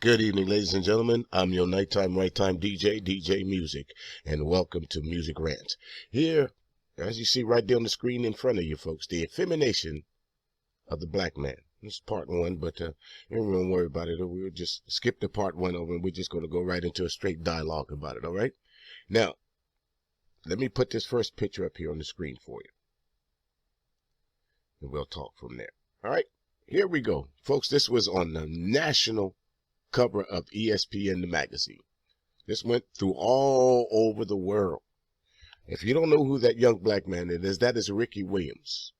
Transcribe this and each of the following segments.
Good evening, ladies and gentlemen. I'm your nighttime, right time DJ, DJ Music, and welcome to Music Rants. Here, as you see right there on the screen in front of you folks, the effemination of the black man. This is part one, but everyone worry about it. We'll just skip the part one over and we're just going to go right into a straight dialogue about it, all right? Now, let me put this first picture up here on the screen for you. And we'll talk from there. All right, here we go. Folks, this was on the national cover of ESPN, the magazine. This went through all over the world. If you don't know who that young black man is, that is Ricky Williams.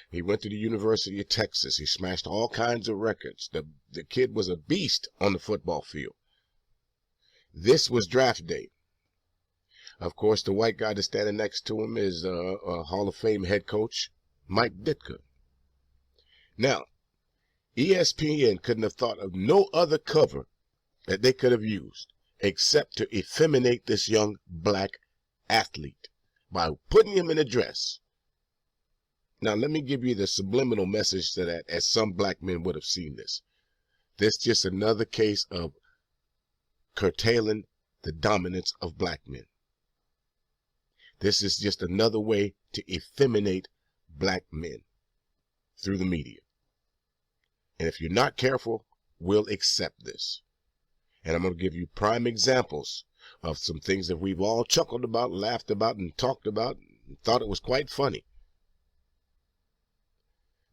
He went to the University of Texas. He smashed all kinds of records. The kid was a beast on the football field. This was draft day. Of course, the white guy that's standing next to him is a Hall of Fame head coach, Mike Ditka. Now, ESPN couldn't have thought of no other cover that they could have used except to effeminate this young black athlete by putting him in a dress. Now, let me give you the subliminal message to that, as some black men would have seen this. This is just another case of curtailing the dominance of black men. This is just another way to effeminate black men through the media. And if you're not careful, we'll accept this. And I'm going to give you prime examples of some things that we've all chuckled about, laughed about, and talked about, and thought it was quite funny.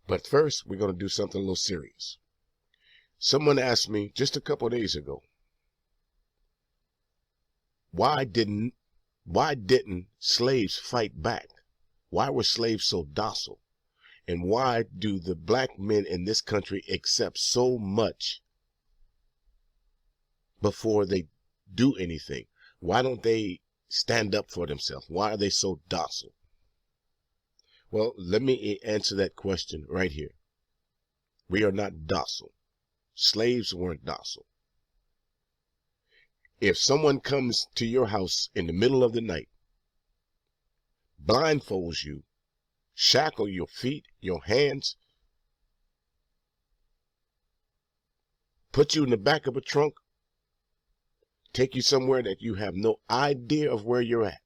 But first, we're going to do something a little serious. Someone asked me just a couple of days ago, why didn't slaves fight back? Why were slaves so docile? And why do the black men in this country accept so much before they do anything? Why don't they stand up for themselves? Why are they so docile? Well, let me answer that question right here. We are not docile. Slaves weren't docile. If someone comes to your house in the middle of the night, blindfolds you, shackle your feet, your hands, put you in the back of a trunk, take you somewhere that you have no idea of where you're at.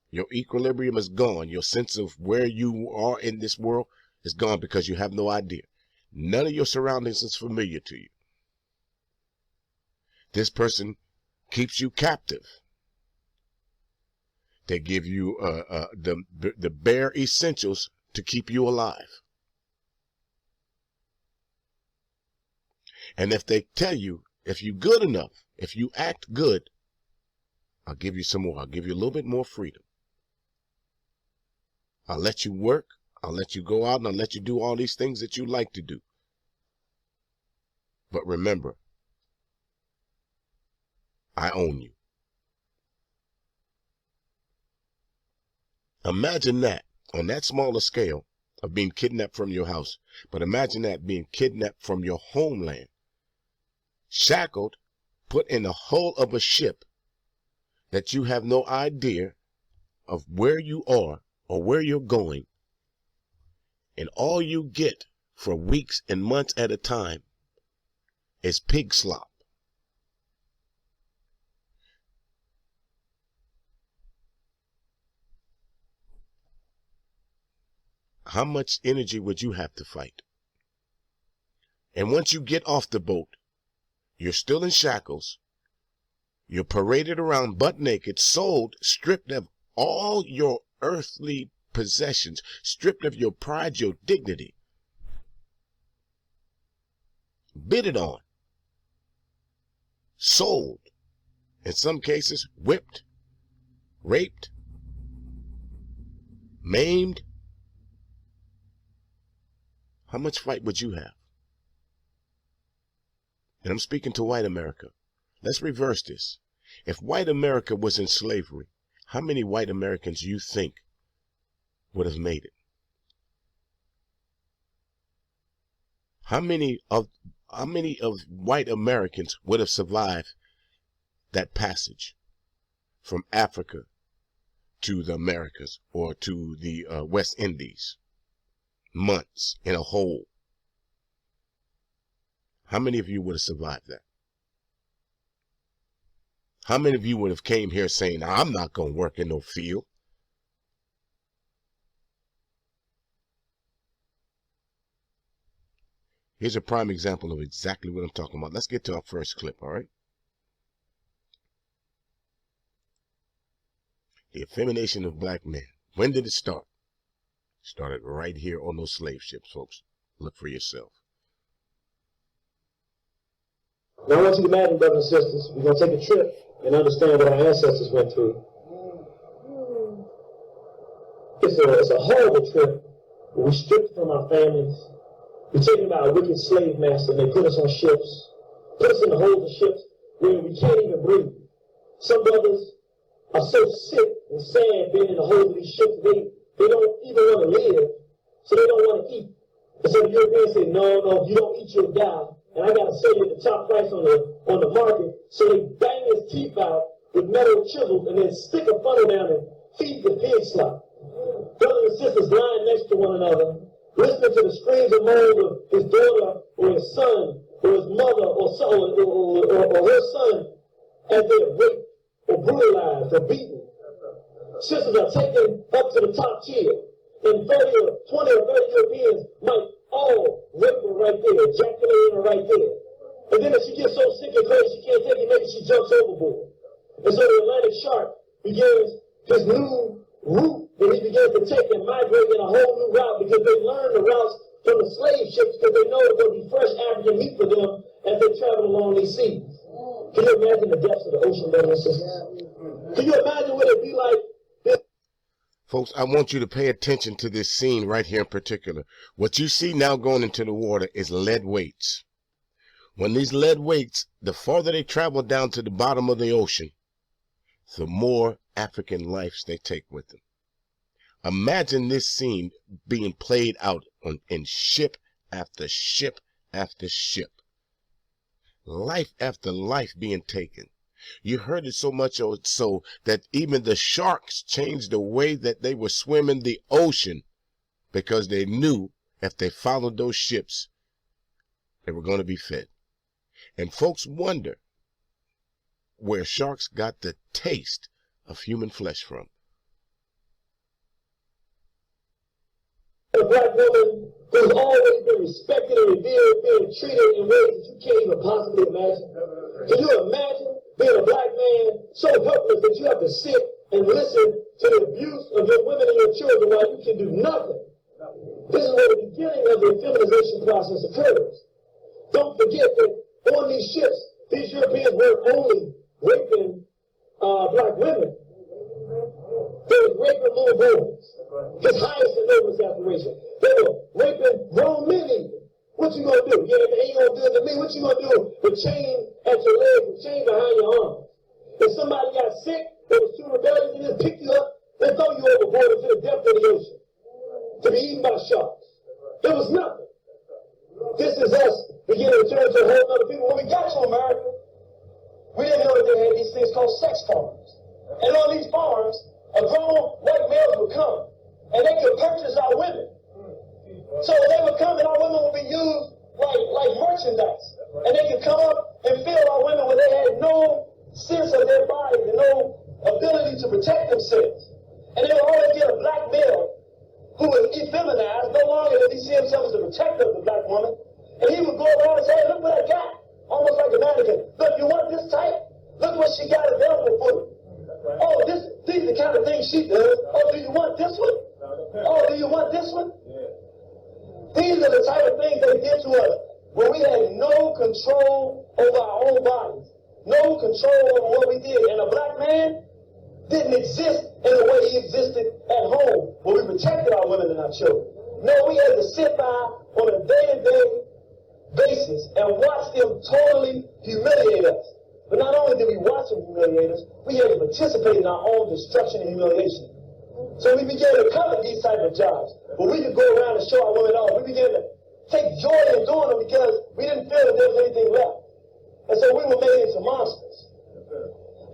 Your equilibrium is gone. Your sense of where you are in this world is gone because you have no idea. None of your surroundings is familiar to you. This person keeps you captive. They give you the bare essentials to keep you alive. And if they tell you, if you're good enough, if you act good, I'll give you some more. I'll give you a little bit more freedom. I'll let you work. I'll let you go out and I'll let you do all these things that you like to do. But remember, I own you. Imagine that. On that smaller scale of being kidnapped from your house, but imagine that being kidnapped from your homeland, shackled, put in the hull of a ship that you have no idea of where you are or where you're going, and all you get for weeks and months at a time is pig slop. How much energy would you have to fight? And once you get off the boat, you're still in shackles. You're paraded around butt naked, sold, stripped of all your earthly possessions, stripped of your pride, your dignity. Bidded on. Sold. In some cases, whipped, raped, maimed. How much fight would you have? And I'm speaking to white America. Let's reverse this. If white America was in slavery, how many white Americans you think would have made it? How many of white Americans would have survived that passage from Africa to the Americas or to the West Indies? Months in a hole. How many of you would have survived that? How many of you would have came here saying, I'm not going to work in no field? Here's a prime example of exactly what I'm talking about. Let's get to our first clip, all right? The effemination of black men. When did it start? It started right here on those slave ships, folks. Look for yourself. Now I want you to imagine, brothers and sisters, we're going to take a trip and understand what our ancestors went through. It's a horrible trip where we stripped from our families. We're taken by a wicked slave master, and they put us on ships, put us in the holds of ships where we can't even breathe. Some brothers are so sick and sad being in the hold of these ships, they don't even want to live, so they don't want to eat. And so the Europeans say, no, if you don't eat, you'll die. And I got to sell you at the top price on the market. So they bang his teeth out with metal chisels and then stick a funnel down and feed the pig slop. Brothers and sisters lying next to one another, listening to the screams and moans of his daughter or his son or his mother or her son as they're raped or brutalized or beaten. Sisters are taken up to the top tier, and 20 or 30 Europeans might all rape her right there, ejaculate her right there. And then if she gets so sick and crazy she can't take it, maybe she jumps overboard. And so the Atlantic shark begins his new route that he begins to take and migrate in a whole new route, because they learn the routes from the slave ships because they know there'll be fresh African meat for them as they travel along these seas. Can you imagine the depths of the ocean, brothers and sisters? Can you imagine what it'd be like? Folks, I want you to pay attention to this scene right here in particular. What you see now going into the water is lead weights. When these lead weights, the farther they travel down to the bottom of the ocean, the more African lives they take with them. Imagine this scene being played out in ship after ship after ship. Life after life being taken. You heard it so much so that even the sharks changed the way that they were swimming the ocean, because they knew if they followed those ships, they were going to be fed. And folks wonder where sharks got the taste of human flesh from. A black woman who's always been respected and revered, being treated in ways that you can't even possibly imagine. Can you imagine being a black man so helpless that you have to sit and listen to the abuse of your women and your children while you can do nothing? This is where the beginning of the effeminization process occurs. Don't forget that on these ships, these Europeans weren't only raping black women. They were raping little boys. His highest and noblest aspiration. They were raping grown men even. What you gonna do? Yeah, they ain't gonna do it to me. What you gonna do? The chain at your legs and chain behind your arms. If somebody got sick, they was too rebellious, they just pick you up and throw you overboard into the depth of the ocean to be eaten by sharks. There was nothing. This is us beginning to turn to a whole other people. When we got to America, we didn't know that they had these things called sex farms. And on these farms, a grown white males would come and they could purchase our women. So they would come and our women would be used like merchandise. And they could come up and fill our women when they had no sense of their bodies and no ability to protect themselves. And they would always get a black male who was effeminized, no longer did he see himself as the protector of the black woman. And he would go around and say, hey, look what I got. Almost like a mannequin. Look, you want this type? Look what she got available for you. Oh, these are the kind of things she does. Oh, do you want this one? Oh, do you want this one? These are the type of things they did to us when we had no control over our own bodies, no control over what we did. And a black man didn't exist in the way he existed at home when we protected our women and our children. No, we had to sit by on a day-to-day basis and watch them totally humiliate us. But not only did we watch them humiliate us, we had to participate in our own destruction and humiliation. So we began to covet these type of jobs, where we could go around and show our women off. We began to take joy in doing them because we didn't feel that there was anything left. And so we were made into monsters.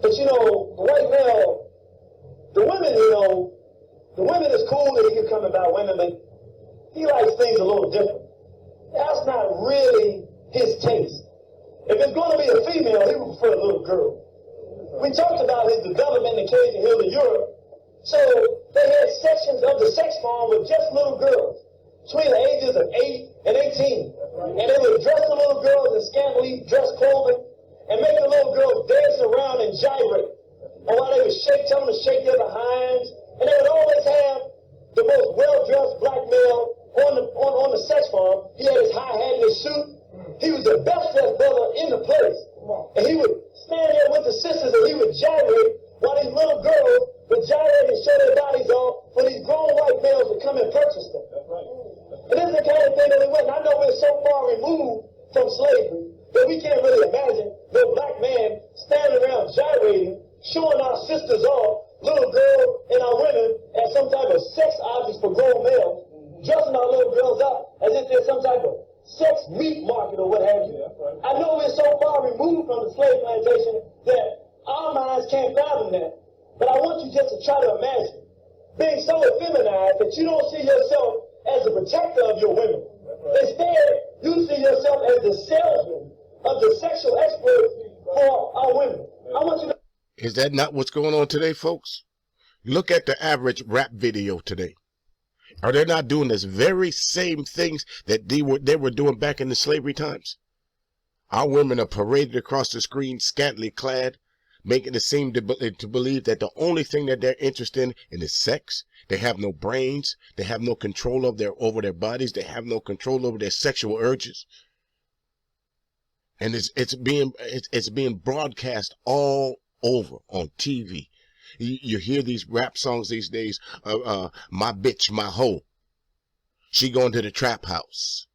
But you know, right now, the women is cool that he can come about women, but he likes things a little different. That's not really his taste. If it's going to be a female, he would prefer a little girl. We talked about his development in Cajun Hill in Europe. So they had sections of the sex farm with just little girls between the ages of 8 and 18. And they would dress the little girls in scantily dressed clothing and make the little girls dance around and gyrate. And while they would tell them to shake their behinds, and they would always have the most well-dressed black male on the sex farm. He had his high hat and his suit. He was the best-dressed brother in the place. And he would stand there with the sisters and he would gyrate while these little girls would gyrate and show their bodies off for these grown white males would come and purchase them. And this is the kind of thing that we went. I know we're so far removed from slavery that we can't really imagine no black man standing around gyrating, showing our sisters off, little girls and our women as some type of sex objects for grown males, dressing our little girls up as if they're some type of sex meat market or what have you. I know we're so far removed from the slave plantation that our minds can't fathom that. But I want you just to try to imagine being so effeminized that you don't see yourself as the protector of your women. Instead, you see yourself as the salesman of the sexual exploits for our women. I want you to... Is that not what's going on today, folks? Look at the average rap video today. Are they not doing this very same things that they were doing back in the slavery times? Our women are paraded across the screen, scantily clad, making it seem to believe that the only thing that they're interested in is sex. They have no brains. They have no control over their bodies. They have no control over their sexual urges. And it's being broadcast all over on TV. You hear these rap songs these days, my bitch, my hoe. She going to the trap house.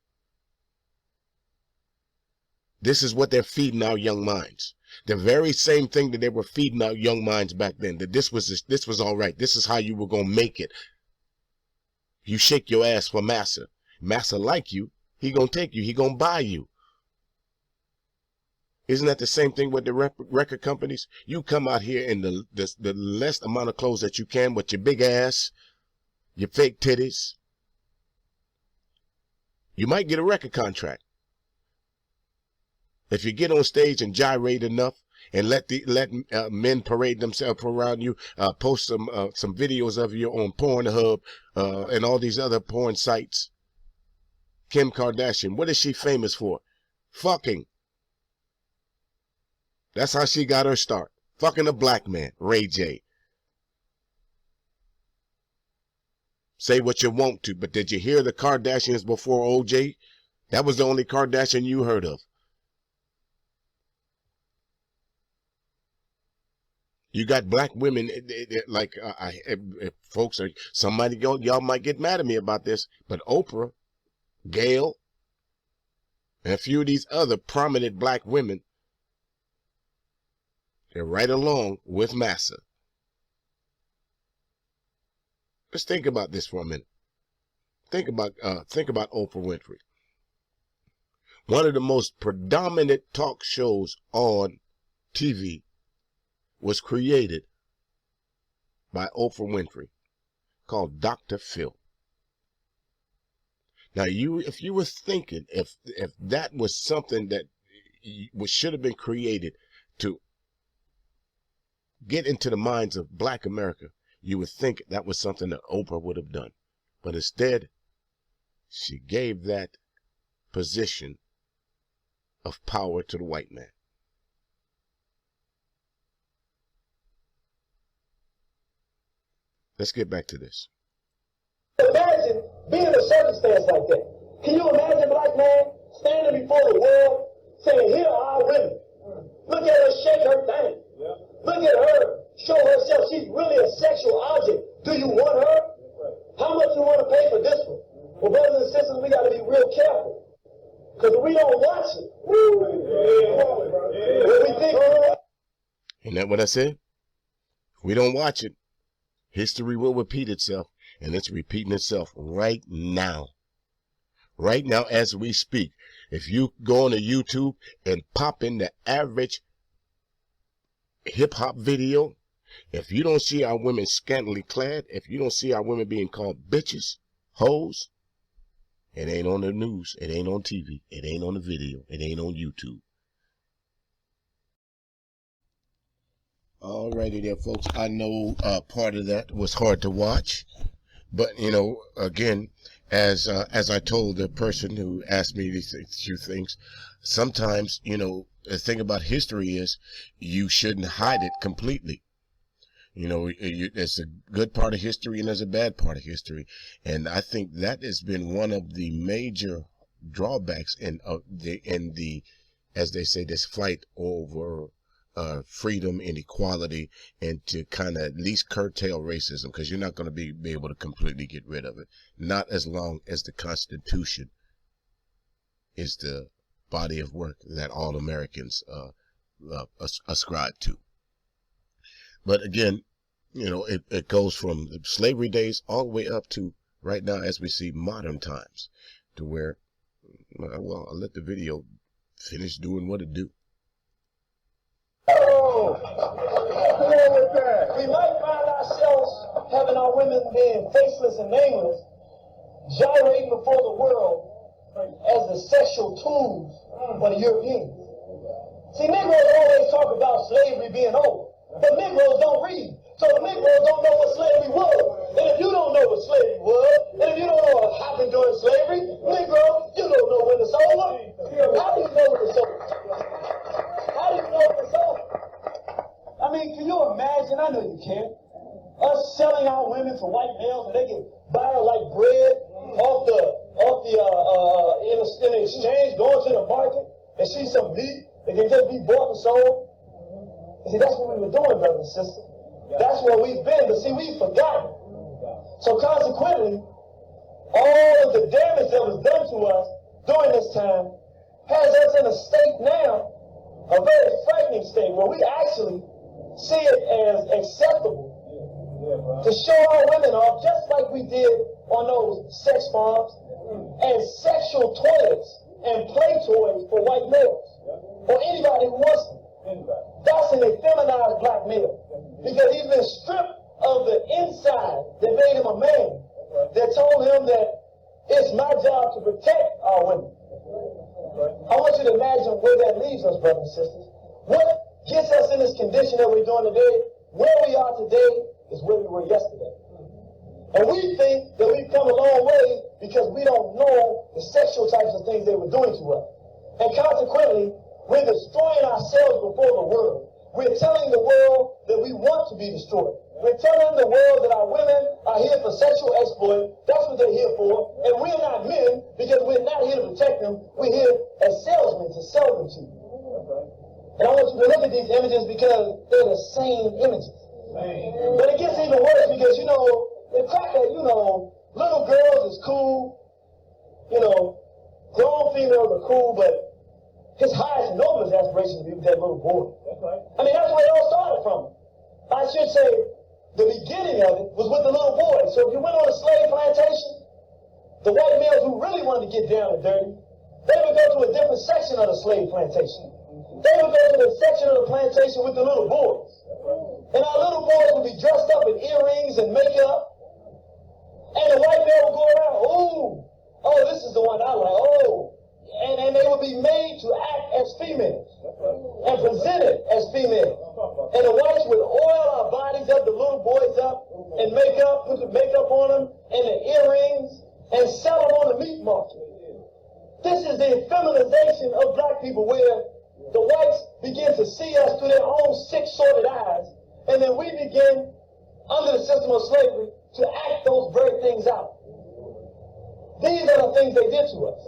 This is what they're feeding our young minds. The very same thing that they were feeding our young minds back then, that this was all right. This is how you were going to make it. You shake your ass for massa. Massa like you, he going to take you. He going to buy you. Isn't that the same thing with the record companies? You come out here in the less amount of clothes that you can with your big ass, your fake titties. You might get a record contract. If you get on stage and gyrate enough and let men parade themselves around you, post some videos of you on Pornhub and all these other porn sites. Kim Kardashian, what is she famous for? Fucking. That's how she got her start. Fucking a black man, Ray J. Say what you want to, but did you hear the Kardashians before OJ? That was the only Kardashian you heard of. You got black women, like, folks, y'all might get mad at me about this, but Oprah, Gail, and a few of these other prominent black women, they're right along with massa. Let's think about this for a minute. Think about Oprah Winfrey. One of the most predominant talk shows on TV was created by Oprah Winfrey, called Dr. Phil. Now, if you were thinking if that was something that should have been created to get into the minds of black America, you would think that was something that Oprah would have done. But instead, she gave that position of power to the white man. Let's get back to this. Imagine being in a circumstance like that. Can you imagine a black man standing before the world saying, here are our women. Look at her shake her thing. Yeah. Look at her show herself. She's really a sexual object. Do you want her? How much you want to pay for this one? Well, brothers and sisters, we got to be real careful. Because we don't watch it. When we think... Isn't that what I said? If we don't watch it, history will repeat itself, and it's repeating itself right now. Right now as we speak. If you go on to YouTube and pop in the average hip-hop video, if you don't see our women scantily clad, if you don't see our women being called bitches, hoes, it ain't on the news, it ain't on TV, it ain't on the video, it ain't on YouTube. Alrighty there, folks. I know part of that was hard to watch, but you know, again, as I told the person who asked me these few things, sometimes you know the thing about history is you shouldn't hide it completely. You know, there's a good part of history and there's a bad part of history, and I think that has been one of the major drawbacks in the, as they say, this fight over freedom and equality, and to kind of at least curtail racism, because you're not going to be able to completely get rid of it, not as long as the Constitution is the body of work that all Americans ascribe to. But again, you know, it goes from the slavery days all the way up to right now, as we see modern times, to where, well, I'll let the video finish doing what it do. Oh, we might find ourselves having our women being faceless and nameless, gyrating before the world as the sexual tools for the Europeans. See, Negroes always talk about slavery being over, but Negroes don't read. So the Negroes don't know what slavery was. And if you don't know what slavery was, and if you don't know what happened during slavery, Negro, you don't know when it's over. How do you know when it's over? How do you know when it's over? I mean, can you imagine? I know you can't. Us selling our women to white males and they get buy like bread in the exchange, going to the market and see some meat that can just be bought and sold. See, that's what we were doing, brothers and sisters. That's where we've been, but see, we've forgotten. So consequently, all of the damage that was done to us during this time has us in a state now, a very frightening state, where we actually see it as acceptable to show our women off, just like we did on those sex farms, and sexual toilets and play toys for white males, or anybody who wants them. That's an effeminized black male, because he's been stripped of the inside that made him a man, that told him that it's my job to protect our women. I want you to imagine where that leaves us, brothers and sisters. What gets us in this condition that we're doing today? Where we are today is where we were yesterday. And we think that we've come a long way because we don't know the sexual types of things they were doing to us. And consequently, we're destroying ourselves before the world. We're telling the world that we want to be destroyed. We're telling the world that our women are here for sexual exploit. That's what they're here for. And we're not men because we're not here to protect them. We're here as salesmen to sell them to you. And I want you to look at these images because they're the same images. But it gets even worse because, you know, the fact that, you know, little girls is cool, you know, grown females are cool, but his highest and noblest aspiration to be with that little boy. I mean, that's where it all started from. I should say the beginning of it was with the little boy. So if you went on a slave plantation, the white males who really wanted to get down and dirty, they would go to a different section of the slave plantation. They would go to the section of the plantation with the little boys. And our little boys would be dressed up in earrings and makeup. And the white man would go around, oh, this is the one I like, oh. And they would be made to act as females and presented as females. And the whites would oil our bodies up, the little boys up, and makeup, put the makeup on them and the earrings, and sell them on the meat market. This is the effeminization of black people, where the whites begin to see us through their own sick, sordid eyes, and then we begin, under the system of slavery, to act those very things out. These are the things they did to us.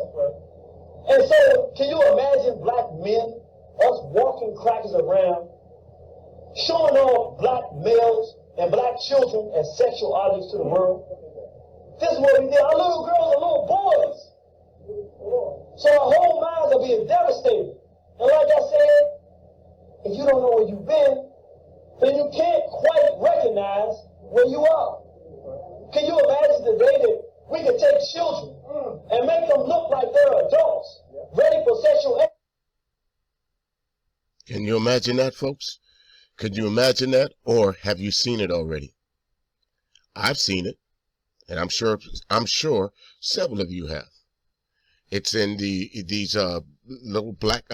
And so, can you imagine black men, us walking crackers around, showing off black males and black children as sexual objects to the world? This is what we did. Our little girls are little boys. So our whole minds are being devastated. And like I said, if you don't know where you've been, then you can't quite recognize where you are. Can you imagine the day that we could take children and make them look like they're adults, ready for sexual? Can you imagine that, folks? Could you imagine that, or have you seen it already? I've seen it, and I'm sure several of you have. It's in these little black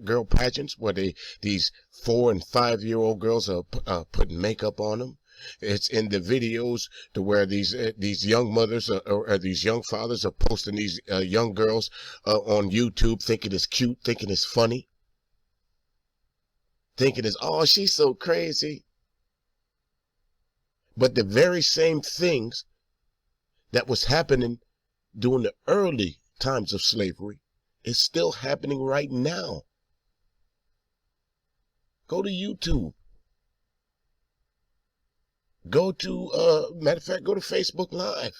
girl pageants where these 4 and 5-year-old girls are putting makeup on them. It's in the videos to where these young mothers or these young fathers are posting these young girls on YouTube, thinking it's cute, thinking it's funny, thinking it's, oh, she's so crazy. But the very same things that was happening during the early times of slavery is still happening right now. Go to YouTube. Go to, matter of fact, go to Facebook Live.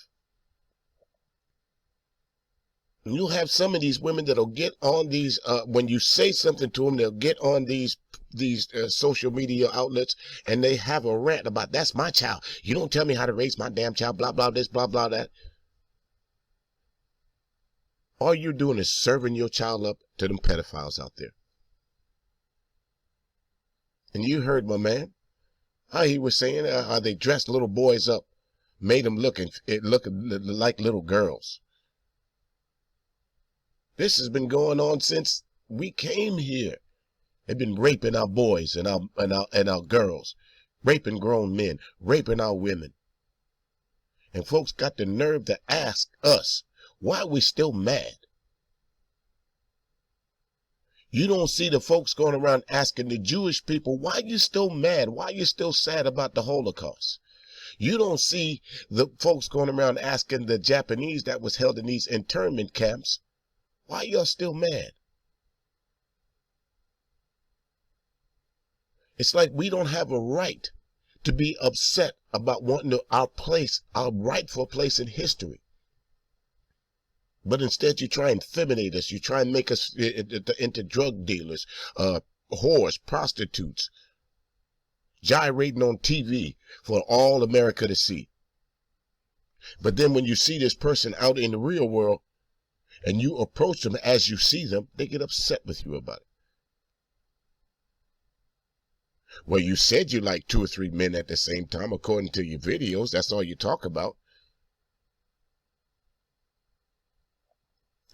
And you'll have some of these women that'll get on these, when you say something to them, they'll get on these social media outlets and they have a rant about, that's my child. You don't tell me how to raise my damn child, blah, blah, this, blah, blah, that. All you're doing is serving your child up to them pedophiles out there. And you heard my man, how he was saying how they dressed little boys up, made them look like little girls. This has been going on since we came here. They've been raping our boys and our girls, raping grown men, raping our women. And folks got the nerve to ask us, why are we still mad? You don't see the folks going around asking the Jewish people, why are you still mad? Why are you still sad about the Holocaust? You don't see the folks going around asking the Japanese that was held in these internment camps, why y'all still mad? It's like we don't have a right to be upset about wanting our place, our rightful place in history. But instead you try and effeminate us. You try and make us into drug dealers, whores, prostitutes, gyrating on TV for all America to see. But then when you see this person out in the real world and you approach them as you see them, they get upset with you about it. Well, you said you like 2 or 3 men at the same time, according to your videos. That's all you talk about.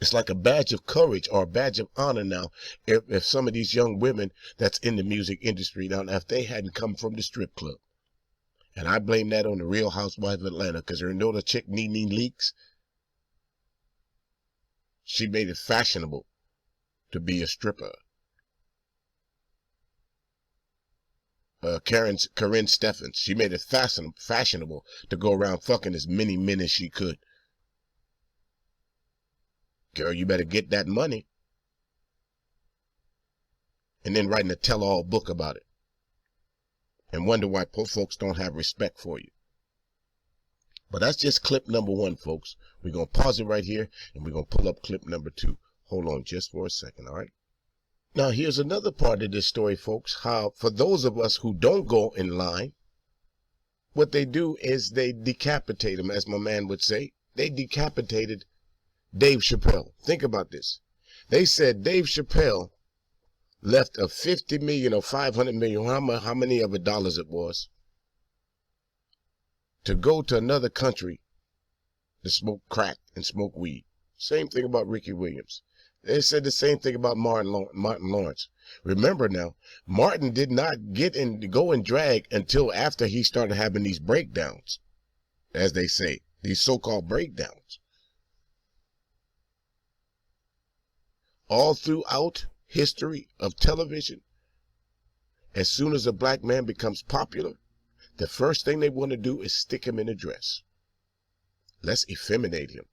It's like a badge of courage or a badge of honor now if some of these young women that's in the music industry now, if they hadn't come from the strip club. And I blame that on the Real Housewife of Atlanta, because there know the chick Nene Leakes. She made it fashionable to be a stripper. Corinne Steffens, she made it fashionable to go around fucking as many men as she could. Girl, you better get that money. And then writing a tell-all book about it. And wonder why poor folks don't have respect for you. But that's just clip number 1, folks. We're going to pause it right here, and we're going to pull up clip number 2. Hold on just for a second, all right? Now, here's another part of this story, folks, how for those of us who don't go in line, what they do is they decapitate them, as my man would say. They decapitated Dave Chappelle. Think about this. They said Dave Chappelle left a 50 million or 500 million, how many of it dollars it was, to go to another country to smoke crack and smoke weed. Same thing about Ricky Williams. They said the same thing about Martin Lawrence. Remember now, Martin did not go in drag until after he started having these breakdowns, as they say, these so-called breakdowns. All throughout history of television, as soon as a black man becomes popular, the first thing they want to do is stick him in a dress. Let's effeminate him.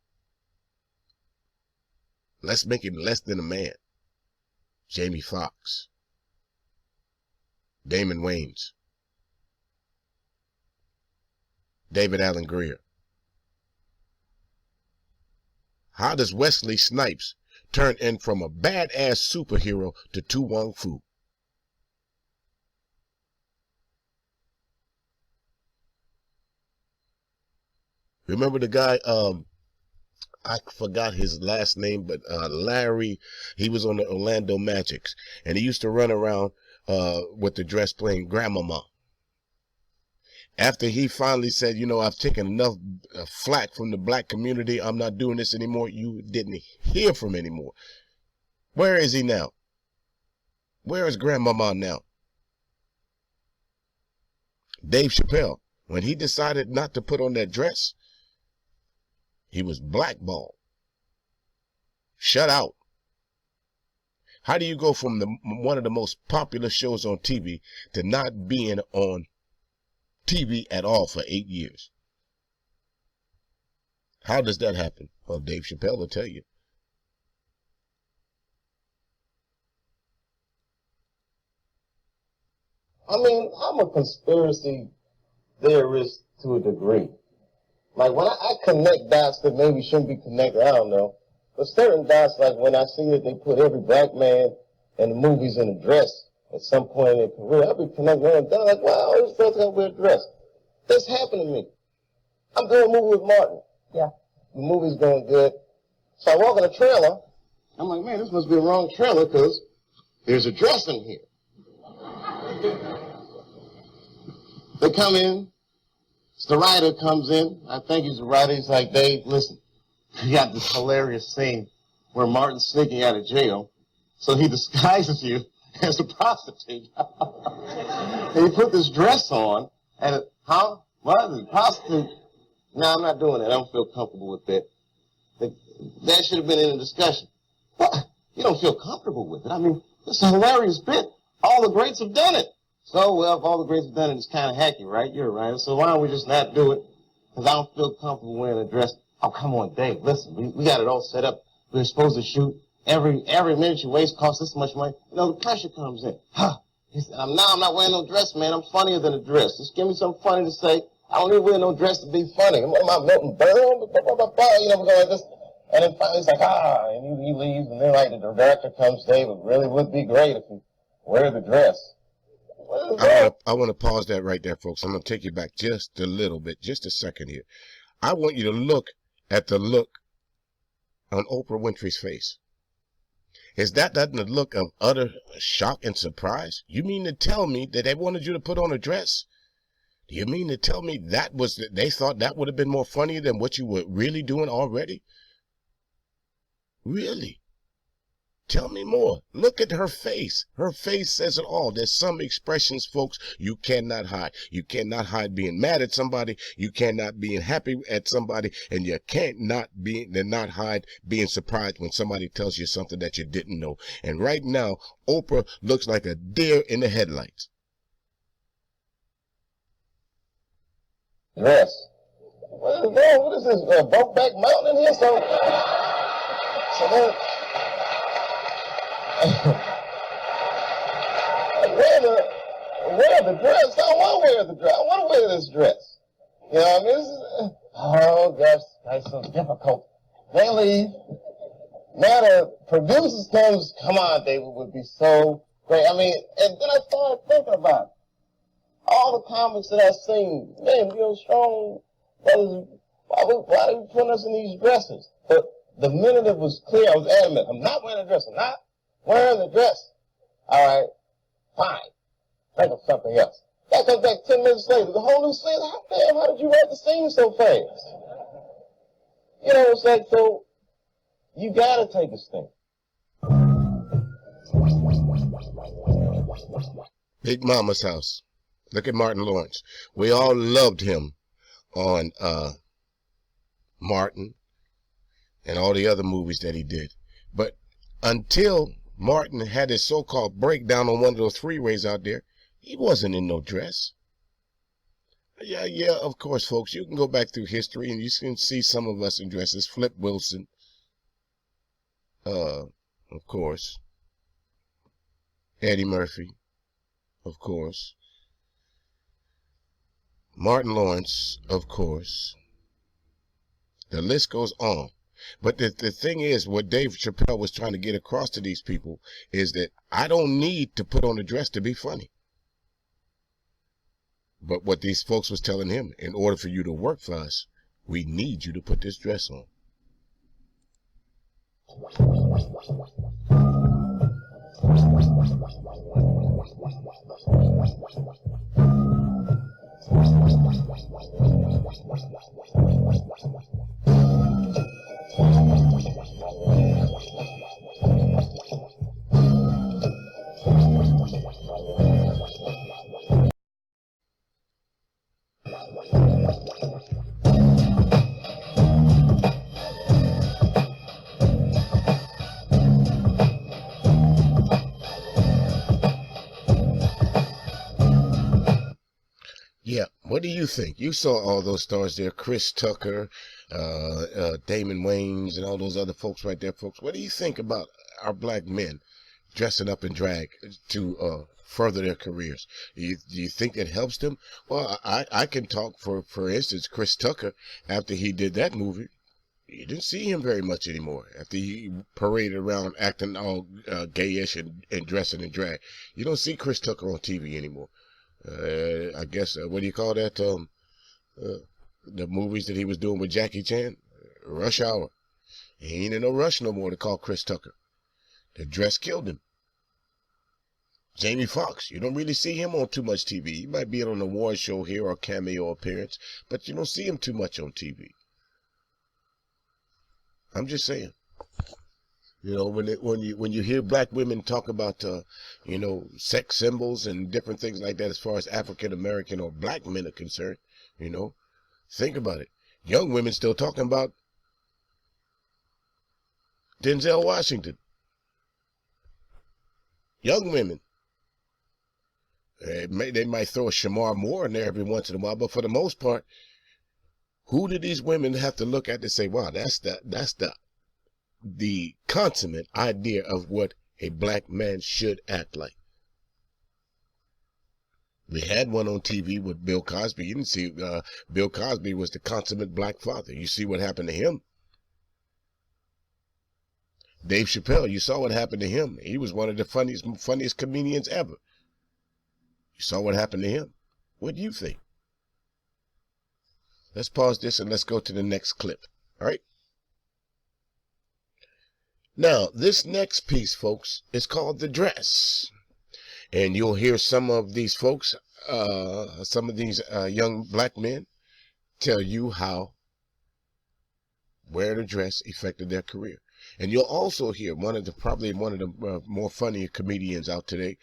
Let's make him less than a man. Jamie Foxx, Damon Wayans, David Alan Grier. How does Wesley Snipes turn in from a badass superhero to Tu Wong Fu? Remember the guy, I forgot his last name, but Larry, he was on the Orlando Magics, and he used to run around with the dress playing Grandmama. After he finally said, you know, I've taken enough flack from the black community, I'm not doing this anymore, you didn't hear from him anymore. Where is he now? Where is Grandmama now? Dave Chappelle, when he decided not to put on that dress, he was blackballed, shut out. How do you go from one of the most popular shows on TV to not being on TV at all for 8 years? How does that happen? Well, Dave Chappelle will tell you. I mean, I'm a conspiracy theorist to a degree. Like, when I connect dots that maybe shouldn't be connected, I don't know. But certain dots, like when I see that they put every black man in the movies in a dress at some point in their career, I'll be connecting them down like, wow, this brother's got to wear a dress. This happened to me. I'm doing a movie with Martin. Yeah. The movie's going good. So I walk in a trailer. I'm like, man, this must be the wrong trailer because there's a dress in here. They come in. The writer comes in. I think he's the writer. He's like, Dave, listen, you got this hilarious scene where Martin's sneaking out of jail. So he disguises you as a prostitute. And he put this dress on. And, what? The prostitute? No, I'm not doing it. I don't feel comfortable with that. That should have been in the discussion. What? You don't feel comfortable with it? I mean, it's a hilarious bit. All the greats have done it. So, well, if all the greats have done it, it's kind of hacky, right? You're right. So why don't we just not do it? Because I don't feel comfortable wearing a dress. Oh, come on, Dave. Listen, we got it all set up. We're supposed to shoot. Every minute you waste costs this much money. You know, the pressure comes in. He said, I'm not wearing no dress, man. I'm funnier than a dress. Just give me something funny to say. I don't need to wear no dress to be funny. Am I Milton Berle? You know, we're going like this. And then finally he's like, and he leaves. And then, like, the director comes, Dave, it really would be great if you wear the dress. I want to pause that right there, folks. I'm going to take you back just a little bit, just a second here. I want you to look at the look on Oprah Winfrey's face. Is that the look of utter shock and surprise? You mean to tell me that they wanted you to put on a dress? Do you mean to tell me they thought that would have been more funny than what you were really doing already? Really? Tell me more. Look at her face. Her face says it all. There's some expressions, folks, you cannot hide. You cannot hide being mad at somebody. You cannot being happy at somebody. And you can't not hide being surprised when somebody tells you something that you didn't know. And right now, Oprah looks like a deer in the headlights. Dress. What is wrong? What is this? Brokeback Mountain in here? So then, wear the dress. I don't want to wear the dress. I want to wear this dress. You know what I mean? This is, oh, gosh, that's so difficult. They leave. Now the producers comes, come on, David, would be so great. I mean, and then I started thinking about it. All the comics that I've seen, man, you know, strong brothers, why are you putting us in these dresses? But the minute it was clear, I was adamant, I'm not wearing a dress. I'm not wearing the dress. All right, fine. Think of something else. That comes back 10 minutes later. The whole new scene. How did you write the scene so fast? You know, it's like, so you got to take a stand. Big Mama's House. Look at Martin Lawrence. We all loved him on Martin and all the other movies that he did. But until Martin had his so-called breakdown on one of those freeways out there, he wasn't in no dress. Yeah, of course, folks. You can go back through history and you can see some of us in dresses. Flip Wilson, of course. Eddie Murphy, of course. Martin Lawrence, of course. The list goes on. But the thing is, what Dave Chappelle was trying to get across to these people is that I don't need to put on a dress to be funny. But what these folks was telling him, in order for you to work for us, we need you to put this dress on. Yeah, what do you think? You saw all those stars there, Chris Tucker, Damon Wayans, and all those other folks right there, folks. What do you think about our black men dressing up in drag to further their careers? Do you think that helps them? Well, I can talk for instance, Chris Tucker, after he did that movie, you didn't see him very much anymore. After he paraded around acting all gayish and dressing in drag. You don't see Chris Tucker on TV anymore. I guess, what do you call that? The movies that he was doing with Jackie Chan? Rush Hour. He ain't in no rush no more to call Chris Tucker. The dress killed him. Jamie Foxx, you don't really see him on too much TV. He might be on an award show here or a cameo appearance, but you don't see him too much on TV. I'm just saying. You know, when you hear black women talk about, you know, sex symbols and different things like that as far as African American or black men are concerned, you know, think about it. Young women still talking about Denzel Washington. Young women. They might throw a Shamar Moore in there every once in a while, but for the most part, who do these women have to look at to say, wow, that's the consummate idea of what a black man should act like? We had one on TV with Bill Cosby. You didn't see Bill Cosby was the consummate black father. You see what happened to him. Dave Chappelle, you saw what happened to him. He was one of the funniest comedians ever. You saw what happened to him. What do you think? Let's pause this and let's go to the next clip. All right? Now, this next piece, folks, is called The Dress. And you'll hear some of these folks, some of these young black men tell you how wearing a dress affected their career. And you'll also hear probably one of the more funny comedians out today,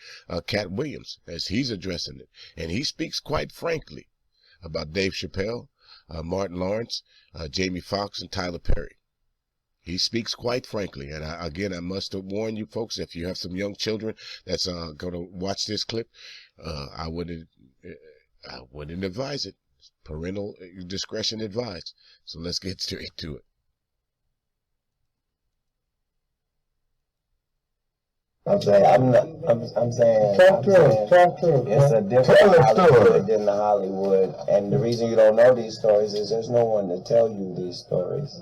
Katt Williams, as he's addressing it. And he speaks quite frankly about Dave Chappelle, Martin Lawrence, Jamie Foxx, and Tyler Perry. He speaks quite frankly. And again, I must warn you folks, if you have some young children that's going to watch this clip, I wouldn't advise it. Parental discretion advised. So let's get straight to it. I'm saying it's a different Hollywood than the Hollywood, and the reason you don't know these stories is there's no one to tell you these stories.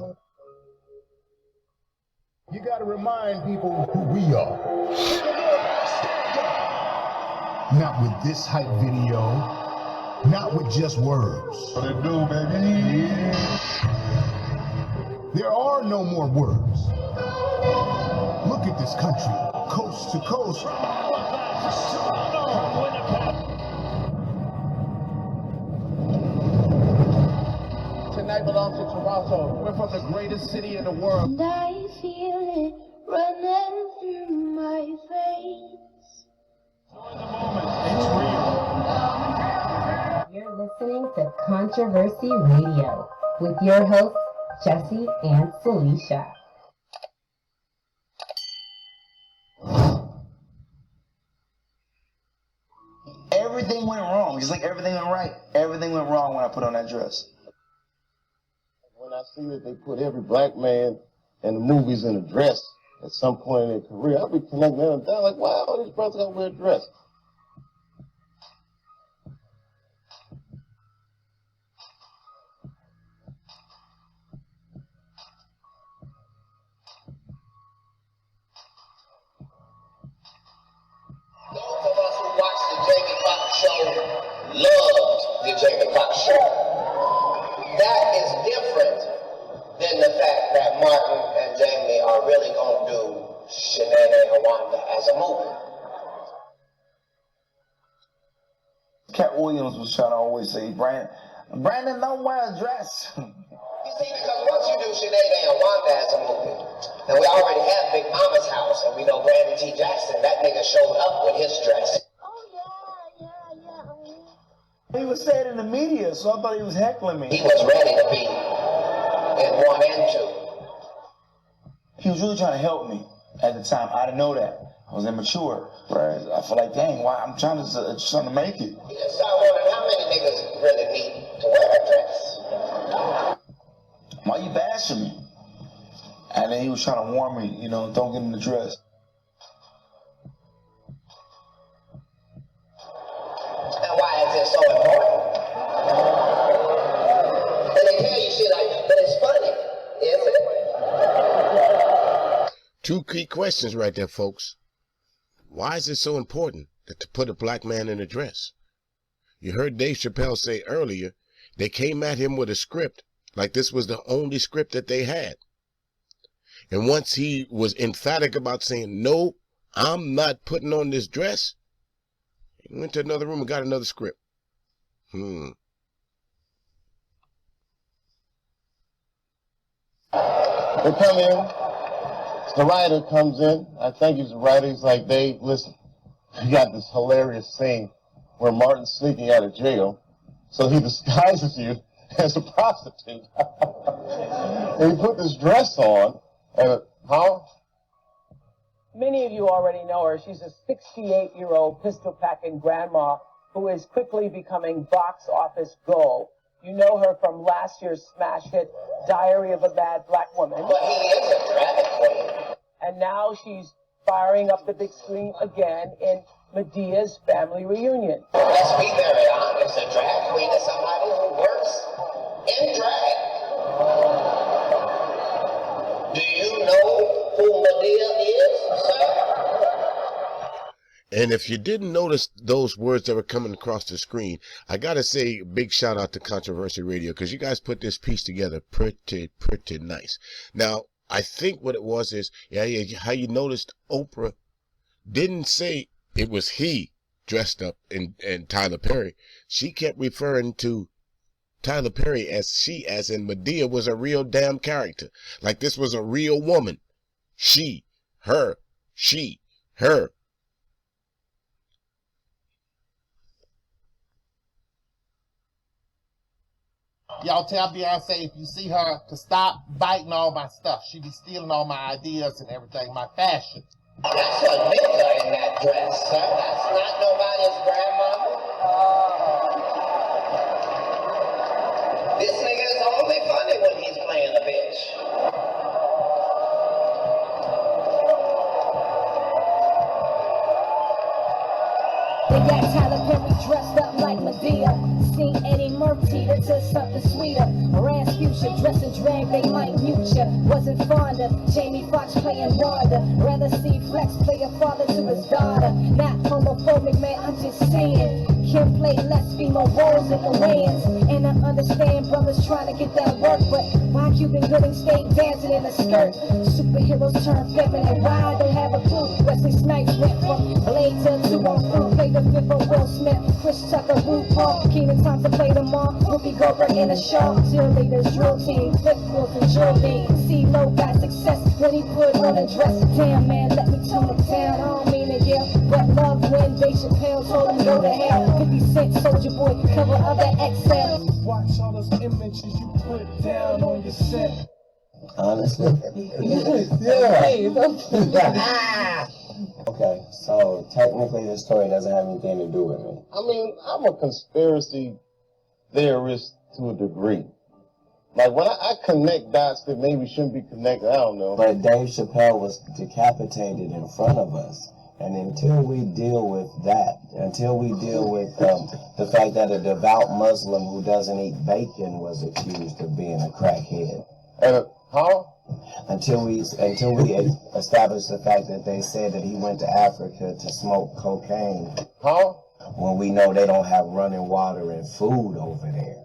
You got to remind people who we are. Not with this hype video, not with just words. What it do, baby? There are no more words. Look at this country, coast to coast. Tonight belongs to Toronto. We're from the greatest city in the world. And I feel it running through my veins. Enjoy the moment. It's real. You're listening to Controversy Radio with your hosts, Jesse and Celicia. Everything went wrong, just like everything went right. Everything went wrong when I put on that dress. When I see that they put every black man in the movies in a dress at some point in their career, I'll be connecting them down like, wow, these brothers gotta wear a dress. Those of us who watched the Jamie Foxx show loved the Jamie Foxx show. That is different than the fact that Martin and Jamie are really going to do Sinead and Rwanda as a movie. Katt Williams was trying to always say, Brandon, don't wear a dress. You see, because once you do Sinead and Rwanda as a movie, and we already have Big Mama's house, and we know Brandon T. Jackson, that nigga showed up with his dress. Oh, yeah. He was saying in the media, so I thought he was heckling me. He was ready to be in 1 and 2. He was really trying to help me at the time. I didn't know that. I was immature. Right. I feel like, dang, why I'm trying to make it. You can start wondering how many niggas really need to wear a dress. Why you bashing me? And then he was trying to warn me, you know, don't get in the dress. And why is it so important? And they tell you shit like, but it's funny, isn't it? Two key questions right there, folks. Why is it so important to put a black man in a dress? You heard Dave Chappelle say earlier, they came at him with a script like this was the only script that they had. And once he was emphatic about saying, no, I'm not putting on this dress, he went to another room and got another script. They come in. The writer comes in. I think he's the writer. He's like, Dave, listen, we got this hilarious scene where Martin's sneaking out of jail. So he disguises you as a prostitute. And he put this dress on. And, Many of you already know her. She's a 68-year-old pistol-packing grandma who is quickly becoming box office gold. You know her from last year's smash hit, Diary of a Bad Black Woman. But he is a drag queen. And now she's firing up the big screen again in Medea's Family Reunion. Let's be very honest, a drag queen is somebody who works in drag. Do you know who Medea is, sir? And if you didn't notice those words that were coming across the screen, I got to say a big shout out to Controversy Radio, because you guys put this piece together pretty nice. Now, I think what it was is, how you noticed Oprah didn't say it was he dressed up in Tyler Perry. She kept referring to Tyler Perry as in Medea was a real damn character. Like this was a real woman. She, her. Y'all tell Beyonce if you see her to stop biting all my stuff. She be stealing all my ideas and everything, my fashion. That's a nigga in that dress, sir. That's not nobody's grandmother. This nigga is only funny when he's playing a bitch. They got Tyler Perry dressed up like Medea. Seen Eddie Murphy that said something sweeter. Rasputia dressed in drag, they might mute ya. Wasn't fond of Jamie Foxx playing Wanda. Rather see Flex play a father to his daughter. Not homophobic, man, I'm just saying. Kim played less female roles in the wins. And I understand brothers trying to get that work, but why Cuban Gooding stayed dancing in a skirt? Superheroes turn feminine, why I don't have a clue. Wesley Snipes went from Blade to 2 on 4, played the 5th on Will Smith. Chris Tucker, RuPaul, Keenan Thompson played them all. Whoopi Goldberg in a show. Cheerleaders, drill team, flip floors and drill. CeeLo got success when he put on a dress. Damn man, let me tone it down. I don't mean to yell, but love when Dave Chappelle told him go to hell. 50 Cent, Soulja Boy, cover of the XL. Watch all those images you put down on your set. Honestly? Okay, so technically this story doesn't have anything to do with me. I mean, I'm a conspiracy theorist to a degree. Like, when I connect dots that maybe shouldn't be connected, I don't know. But Dave Chappelle was decapitated in front of us. And until we deal with that, until we deal with the fact that a devout Muslim who doesn't eat bacon was accused of being a crackhead. Until we establish the fact that they said that he went to Africa to smoke cocaine. When we know they don't have running water and food over there.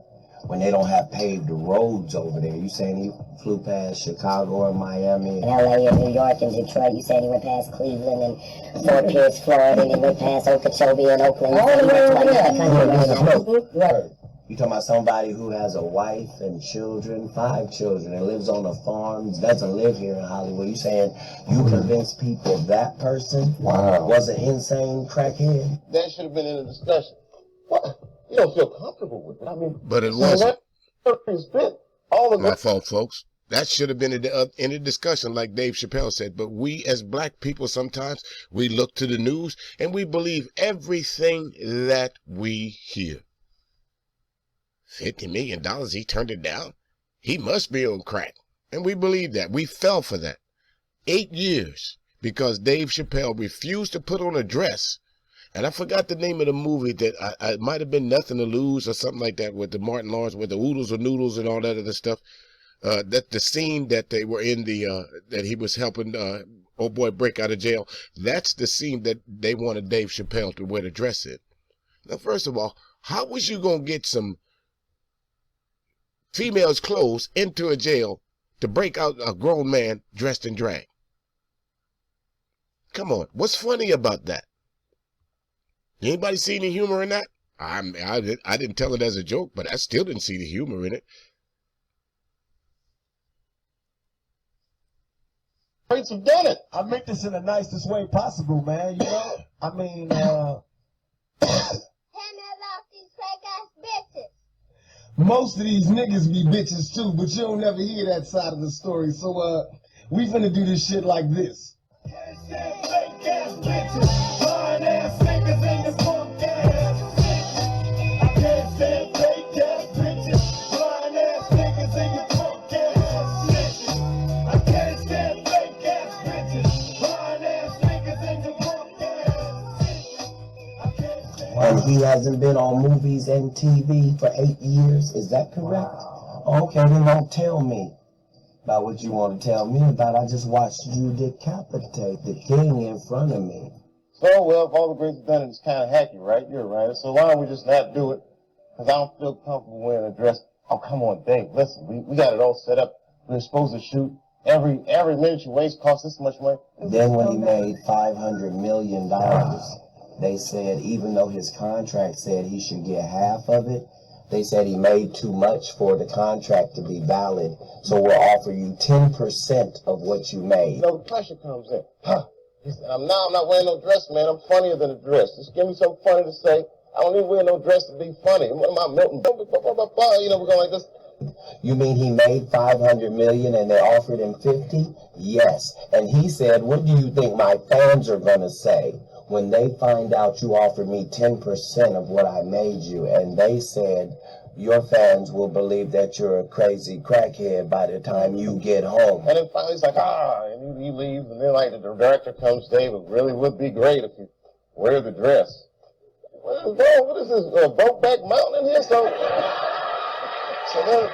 When they don't have paved roads over there. You saying he flew past Chicago and Miami? And LA and New York and Detroit. You saying he went past Cleveland and Fort Pierce, Florida, and he went past Okeechobee and Oakland. You saying he went to like another country right. You talking about somebody who has a wife and children, 5 children, and lives on a farm, doesn't live here in Hollywood. You saying you convinced people that person was an insane crackhead? That should have been in the discussion. What? You don't feel comfortable with it. I mean, but it wasn't. Spent all of my fault, folks. That should have been in a discussion, like Dave Chappelle said. But we as black people, sometimes we look to the news and we believe everything that we hear. $50 million, he turned it down? He must be on crack. And we believe that. We fell for that. 8 years because Dave Chappelle refused to put on a dress. And I forgot the name of the movie that it might have been Nothing to Lose or something like that with the Martin Lawrence, with the oodles or noodles and all that other stuff. That the scene that they were in that he was helping old boy break out of jail. That's the scene that they wanted Dave Chappelle to wear the dress in. Now, first of all, how was you going to get some female's clothes into a jail to break out a grown man dressed in drag? Come on, what's funny about that? Anybody see any humor in that? I didn't tell it as a joke, but I still didn't see the humor in it. Greats have done it. I make this in the nicest way possible, man. You know, I mean, most of these niggas be bitches too, but you don't never hear that side of the story. So, we finna do this shit like this. And he hasn't been on movies and TV for 8 years. Is that correct? Okay, then don't tell me about what you want to tell me about. I just watched you decapitate the king in front of me. So, well, if all the greats have done it, it's kind of hacky, right? You're right. So why don't we just not do it? Because I don't feel comfortable wearing a dress. Oh, come on, Dave. Listen, we got it all set up. We're supposed to shoot. Every minute you waste costs this much money. Then when he made $500 million, they said even though his contract said he should get half of it, they said he made too much for the contract to be valid, so we'll offer you 10% of what you made. You know, the pressure comes in. Huh. He said, I'm not wearing no dress, man. I'm funnier than a dress. Just give me something funny to say. I don't even wear no dress to be funny. What am I, Milton? You know, we're going like this. You mean he made $500 million and they offered him 50? Yes. And he said, what do you think my fans are going to say when they find out you offered me 10% of what I made you? And they said, your fans will believe that you're a crazy crackhead by the time you get home. And then finally he's like, and he leaves. And then like the director comes, Dave, it really would be great if you wear the dress. What is wrong? What is this, Brokeback Mountain in here? So then...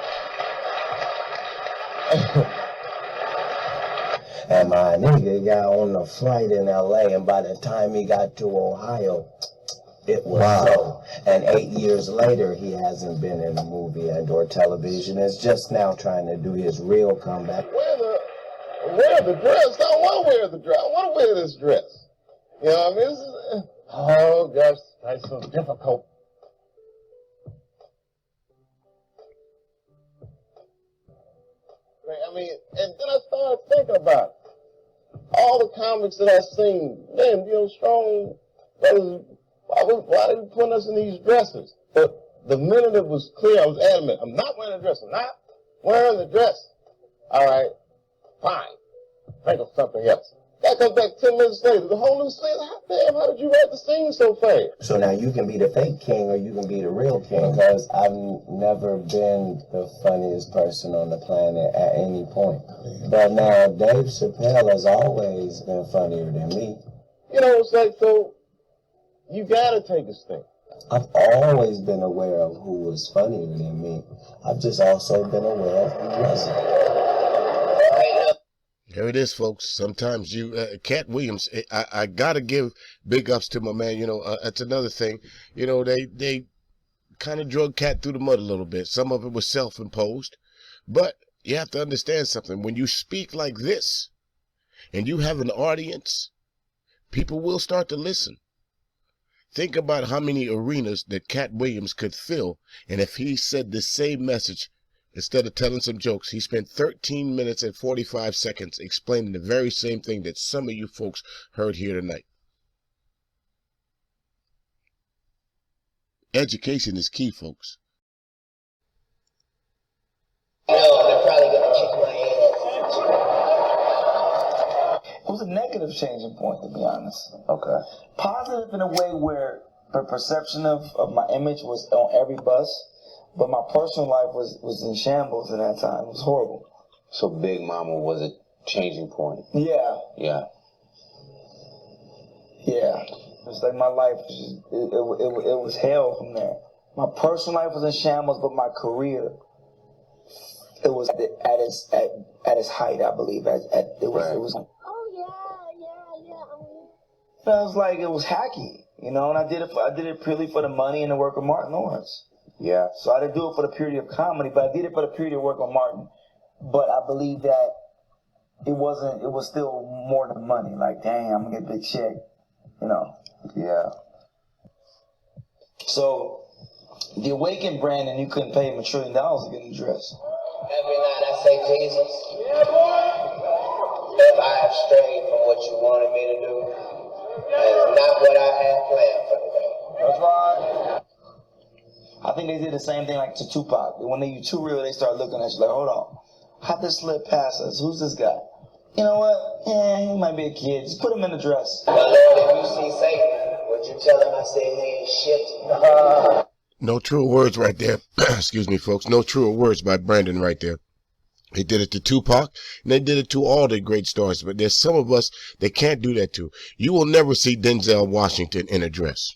And my nigga got on the flight in L.A., and by the time he got to Ohio, it was so. And 8 years later, he hasn't been in a movie and or television. Is just now trying to do his real comeback. Wear the dress? I don't want to wear the dress. I want to wear this dress. You know what I mean? This is, oh, gosh, that's so difficult. I mean, and then I started thinking about it. All the comics that I've seen, man, you know, strong brothers, why they putting us in these dresses? But the minute it was clear, I was adamant, I'm not wearing a dress. I'm not wearing the dress. All right, fine. Think of something else. That comes back 10 minutes later. The whole new scene. How did you write the scene so fast? So now you can be the fake king or you can be the real king. Because I've never been the funniest person on the planet at any point. But now Dave Chappelle has always been funnier than me. You know, it's like, so you gotta take a stand. I've always been aware of who was funnier than me. I've just also been aware of who wasn't. There it is, folks. Sometimes Katt Williams, I gotta give big ups to my man. You know, that's another thing. You know, they kind of drug Katt through the mud a little bit. Some of it was self-imposed. But you have to understand something. When you speak like this and you have an audience, people will start to listen. Think about how many arenas that Katt Williams could fill, and if he said the same message, instead of telling some jokes, he spent 13 minutes and 45 seconds explaining the very same thing that some of you folks heard here tonight. Education is key, folks. No, they're probably going to kick my ass. was a negative changing point, to be honest. Okay. Positive in a way where the perception of my image was on every bus, but my personal life was in shambles at that time. It was horrible. So Big Mama was a changing point. Yeah. Yeah. Yeah. It's like my life, it was hell from there. My personal life was in shambles, but my career, it was at its height, I believe. It was. Oh yeah. I was like, it was hacky, you know, and I did it purely for the money and the work of Martin Lawrence. Yeah. So I didn't do it for the purity of comedy, but I did it for the purity of work on Martin. But I believe that it was still more than money. Like, dang, I'm gonna get a big check, you know. Yeah. So the awakened Brandon, you couldn't pay him $1 trillion to get a dress. Every night I say, Jesus, if I have strayed from what you wanted me to do, that is not what I had planned for today. That's right. I think they did the same thing like to Tupac. When they too real, they start looking at you like, hold on, how'd this slip past us? Who's this guy? You know what? Yeah, he might be a kid. Just put him in the dress. But Lord, if you see Satan, would you tell him I said he ain't shit? No truer words right there. Excuse me, folks. No truer words by Brandon right there. They did it to Tupac, and they did it to all the great stars. But there's some of us they can't do that to. You will never see Denzel Washington in a dress.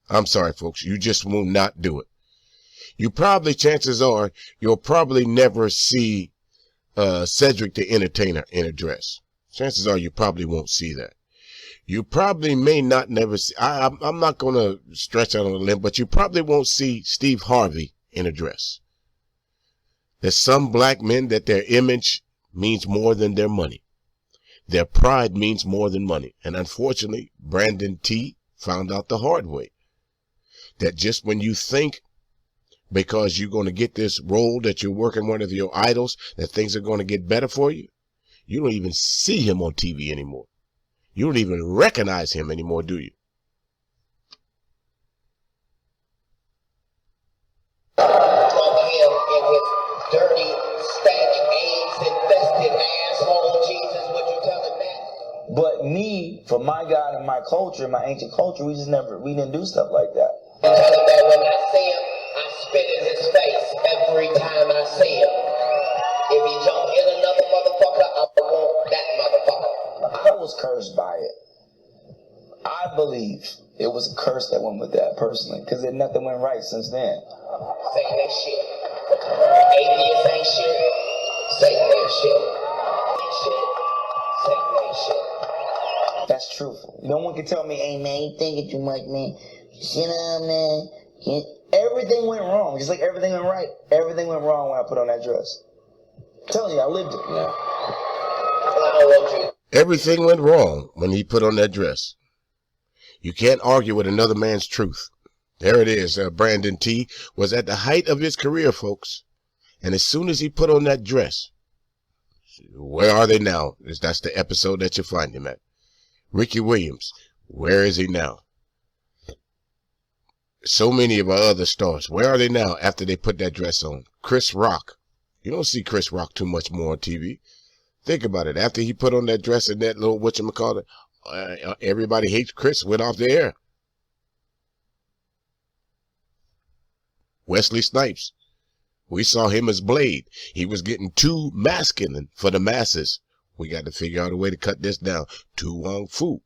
I'm sorry, folks. You just will not do it. You probably, chances are, you'll probably never see Cedric the Entertainer in a dress. Chances are you probably won't see that. You probably may not never see, I'm not going to stretch out on a limb, but you probably won't see Steve Harvey in a dress. There's some black men that their image means more than their money. Their pride means more than money. And unfortunately, Brandon T found out the hard way that just when you think because you're going to get this role that you're working one of your idols, that things are going to get better for you, you don't even see him on TV anymore. You don't even recognize him anymore, do you? From him in his dirty, stank, AIDS-infested asshole, Jesus, would you tell him that? But me, for my God and my culture, my ancient culture, we didn't do stuff like that. And tell him that when I see him, I spit in his face every time I see him. If he don't hit another motherfucker, I want that motherfucker. I was cursed by it. I believe it was a curse that went with that personally, because nothing went right since then. Saying that shit. Atheists ain't shit. Satan ain't shit. Ain't shit. Satan ain't shit. That's truthful. No one can tell me, hey man, you thinking too much, man. Sit down, man. Everything went wrong, just like everything went right. Everything went wrong when I put on that dress. I'm telling you, I lived it. Yeah. I don't want you. Everything went wrong when he put on that dress. You can't argue with another man's truth. There it is. Brandon T was at the height of his career, folks. And as soon as he put on that dress, where are they now? That's the episode that you find him at. Ricky Williams, where is he now? So many of our other stars, where are they now after they put that dress on? Chris Rock. You don't see Chris Rock too much more on TV. Think about it. After he put on that dress and that little whatchamacallit, everybody hates Chris, went off the air. Wesley Snipes. We saw him as Blade. He was getting too masculine for the masses. We got to figure out a way to cut this down. Tu Wong Fu.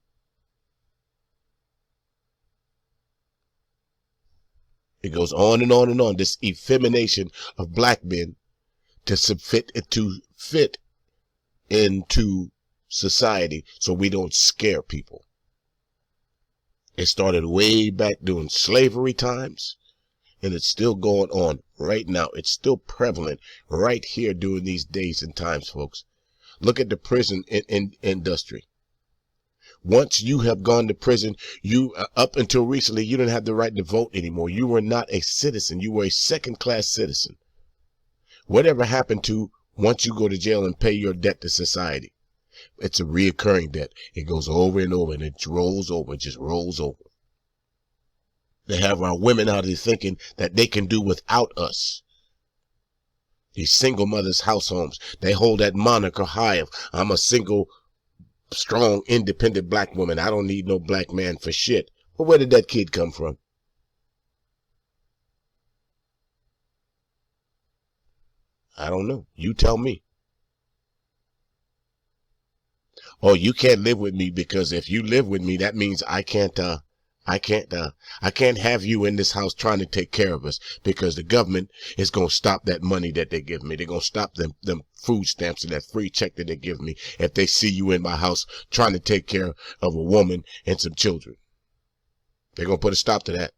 It goes on and on and on. This effemination of black men to fit into society so we don't scare people. It started way back during slavery times, and it's still going on right now. It's still prevalent right here during these days and times, folks. Look at the prison industry. Once you have gone to prison, you up until recently, you didn't have the right to vote anymore. You were not a citizen. You were a second-class citizen. Whatever happened to once you go to jail and pay your debt to society? It's a reoccurring debt. It goes over and over, and it rolls over. It just rolls over. They have our women out here thinking that they can do without us. These single mothers' house homes, they hold that moniker high of, I'm a single strong, independent black woman. I don't need no black man for shit. Well, where did that kid come from? I don't know. You tell me. Oh, you can't live with me because if you live with me, that means I can't have you in this house trying to take care of us because the government is going to stop that money that they give me. They're going to stop them food stamps and that free check that they give me if they see you in my house trying to take care of a woman and some children. They're going to put a stop to that.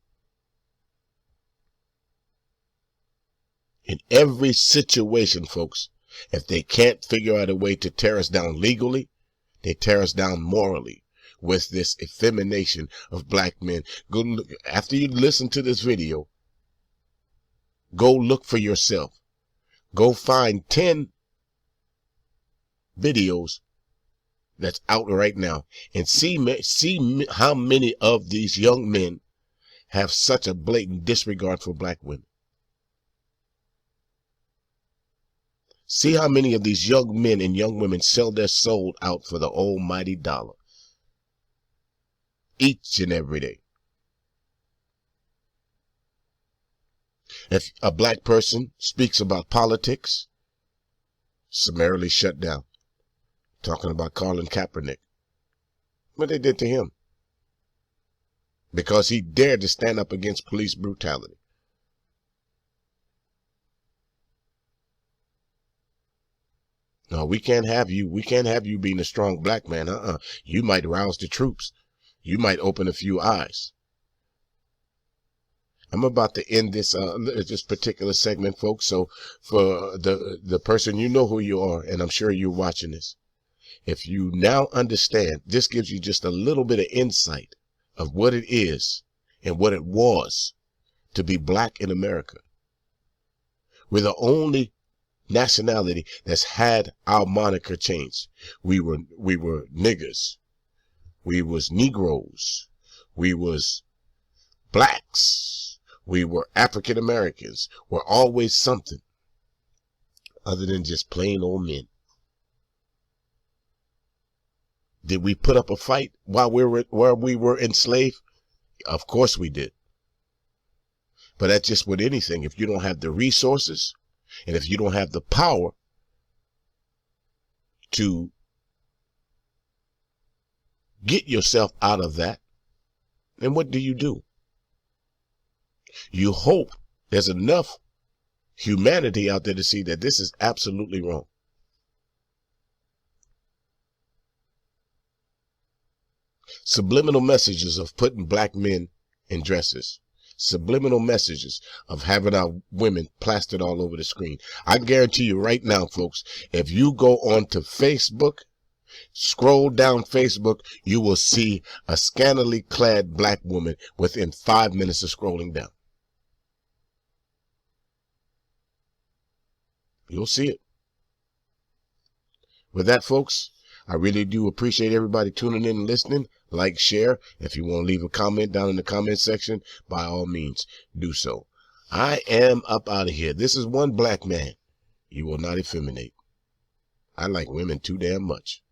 In every situation, folks, if they can't figure out a way to tear us down legally, they tear us down morally with this effemination of black men. Go look, after you listen to this video, go look for yourself. Go find 10 videos that's out right now and see how many of these young men have such a blatant disregard for black women. See how many of these young men and young women sell their soul out for the almighty dollar. Each and every day. If a black person speaks about politics, summarily shut down. Talking about Colin Kaepernick. What they did to him. Because he dared to stand up against police brutality. No, we can't have you. We can't have you being a strong black man. You might rouse the troops. You might open a few eyes. I'm about to end this particular segment, folks. So for the person, you know who you are, and I'm sure you're watching this. If you now understand, this gives you just a little bit of insight of what it is and what it was to be black in America. We're the only nationality that's had our moniker changed. We were niggers. We was Negroes. We was blacks. We were African Americans. We're always something other than just plain old men. Did we put up a fight while we were enslaved? Of course we did. But that's just with anything. If you don't have the resources, and if you don't have the power to get yourself out of that, then what do? You hope there's enough humanity out there to see that this is absolutely wrong. Subliminal messages of putting black men in dresses. Subliminal messages of having our women plastered all over the screen. I guarantee you right now, folks, if you go onto Facebook, scroll down Facebook, you will see a scantily clad black woman within 5 minutes of scrolling down. You'll see it. With that, folks, I really do appreciate everybody tuning in and listening. Like, share. If you want to leave a comment down in the comment section, by all means, do so. I am up out of here. This is one black man. You will not effeminate. I like women too damn much.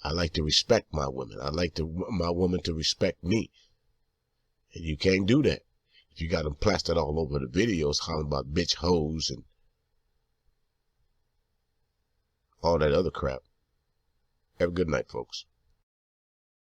I like to respect my women. I like my woman to respect me. And you can't do that if you got them plastered all over the videos, hollering about bitch hoes and all that other crap. Have a good night, folks.